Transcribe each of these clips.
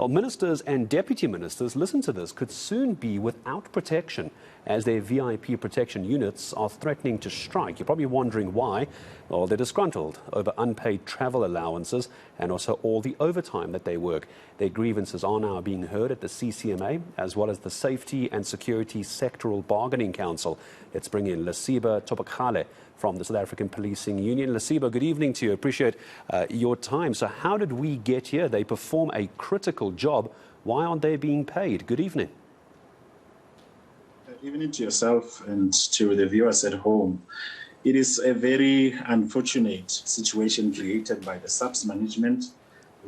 Well, ministers and deputy ministers, listen to this, could soon be without protection as their VIP protection units are threatening to strike. You're probably wondering why. Well, they're disgruntled over unpaid travel allowances and also all the overtime that they work. Their grievances are now being heard at the CCMA as well as the Safety and Security Sectoral Bargaining Council. Let's bring in Lesiba Thobakgale from the South African Policing Union. Lesiba, good evening to you. Appreciate your time. So how did we get here? They perform a critical job. Why aren't they being paid? Good evening. Good evening to yourself and to the viewers at home. It is a very unfortunate situation created by the SAPS management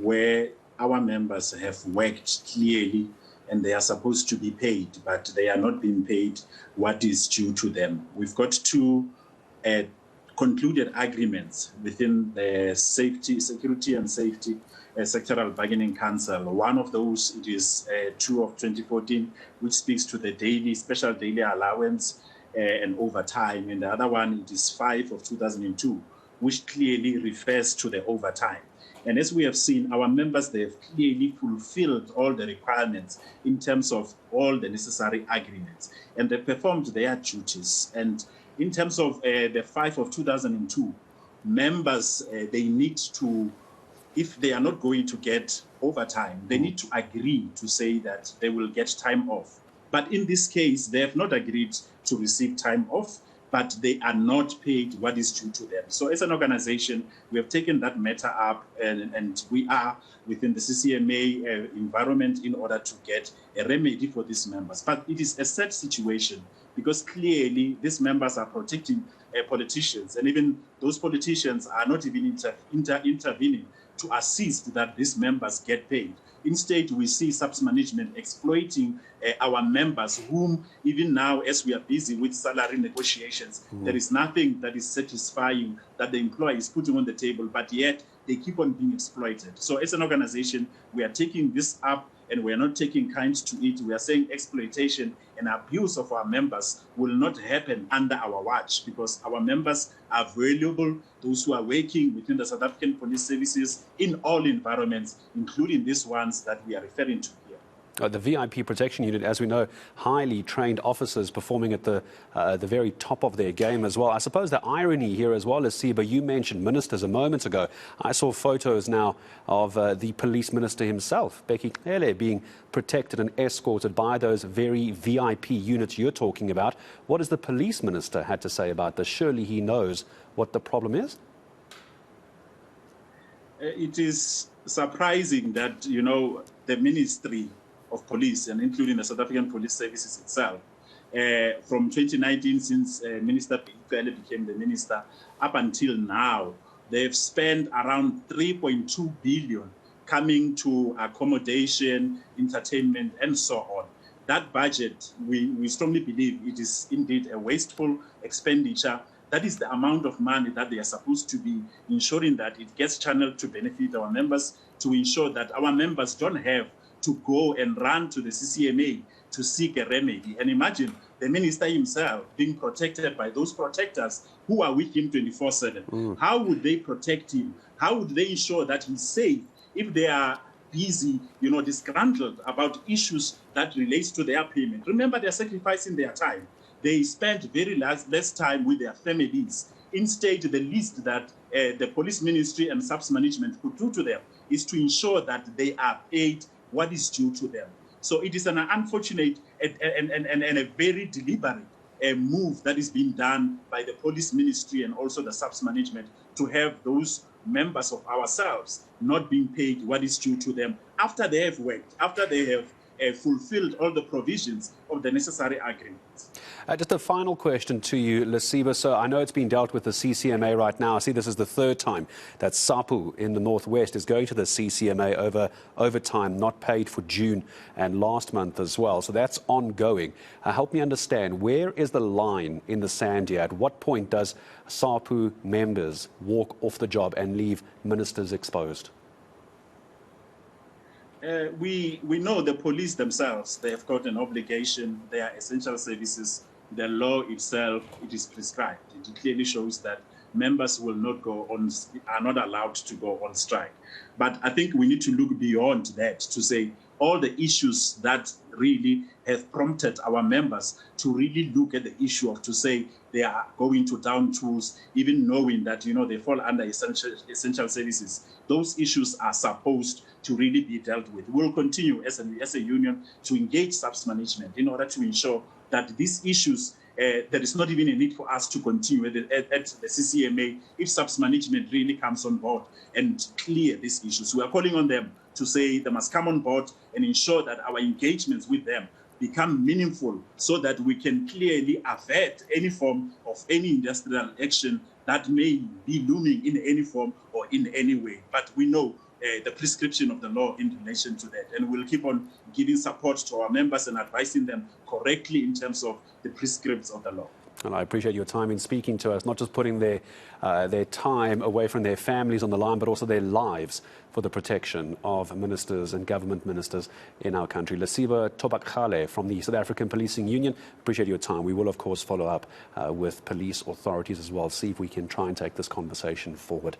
where our members have worked clearly and they are supposed to be paid, but they are not being paid what is due to them. We've got two concluded agreements within the Security and Safety Sectoral Bargaining Council. One of those, it is 2 of 2014, which speaks to the special daily allowance and overtime. And the other one, it is 5 of 2002, which clearly refers to the overtime. And as we have seen, our members, they have clearly fulfilled all the requirements in terms of all the necessary agreements. And they performed their duties. And in terms of the 5 of 2002, members, they need to, if they are not going to get overtime, they need to agree to say that they will get time off. But in this case, they have not agreed to receive time off, but they are not paid what is due to them. So as an organization, we have taken that matter up and we are within the CCMA environment in order to get a remedy for these members. But it is a sad situation because clearly these members are protecting politicians, and even those politicians are not even intervening to assist that these members get paid. Instead, we see SAPS management exploiting our members, whom even now, as we are busy with salary negotiations, there is nothing that is satisfying that the employer is putting on the table, but yet they keep on being exploited. So as an organization, we are taking this up and we are not taking kind to it. We are saying exploitation and abuse of our members will not happen under our watch because our members are valuable, those who are working within the South African police services in all environments, including these ones that we are referring to here. The VIP protection unit, as we know, highly trained officers performing at the very top of their game as well. I suppose the irony here as well, Lesiba, you mentioned ministers a moment ago. I saw photos now of the police minister himself, Thobakgale, being protected and escorted by those very VIP units you're talking about. What has the police minister had to say about this? Surely he knows what the problem is? It is surprising that, the Ministry of Police, and including the South African Police Services itself, from 2019, since Minister Thobakgale became the minister, up until now, they've spent around 3.2 billion coming to accommodation, entertainment, and so on. That budget, we strongly believe it is indeed a wasteful expenditure. That is the amount of money that they are supposed to be ensuring that it gets channeled to benefit our members, to ensure that our members don't have to go and run to the CCMA to seek a remedy. And imagine the minister himself being protected by those protectors who are with him 24/7. How would they protect him? How would they ensure that he's safe if they are busy, disgruntled about issues that relates to their payment? Remember, they're sacrificing their time. They spend very less time with their families. Instead, the least that the police ministry and SAPS management could do to them is to ensure that they are paid what is due to them. So it is an unfortunate and a very deliberate move that is being done by the police ministry and also the SAPS management to have those members of ourselves not being paid what is due to them after they have worked, after they have fulfilled all the provisions of the necessary agreements. Just a final question to you, Lesiba. So I know it's been dealt with the CCMA right now. I see this is the third time that SAPU in the Northwest is going to the CCMA over overtime not paid for June and last month as well. So that's ongoing. Help me understand, where is the line in the sand here? At what point does SAPU members walk off the job and leave ministers exposed? We know the police themselves, they have got an obligation, they are essential services. The law itself, it is prescribed. It clearly shows that members will not go on, are not allowed to go on strike. But I think we need to look beyond that to say all the issues that really have prompted our members to really look at the issue of to say they are going to down tools, even knowing that, they fall under essential services. Those issues are supposed to really be dealt with. We'll continue as a union to engage SAPS management in order to ensure that these issues, there is not even a need for us to continue at the CCMA if SAPS management really comes on board and clear these issues. We are calling on them to say they must come on board and ensure that our engagements with them become meaningful so that we can clearly avert any form of any industrial action that may be looming in any form or in any way. But we know the prescription of the law in relation to that. And we'll keep on giving support to our members and advising them correctly in terms of the prescripts of the law. And I appreciate your time in speaking to us, not just putting their time away from their families on the line, but also their lives for the protection of ministers and government ministers in our country. Lesiba Thobakgale from the South African Policing Union, appreciate your time. We will, of course, follow up with police authorities as well, see if we can try and take this conversation forward.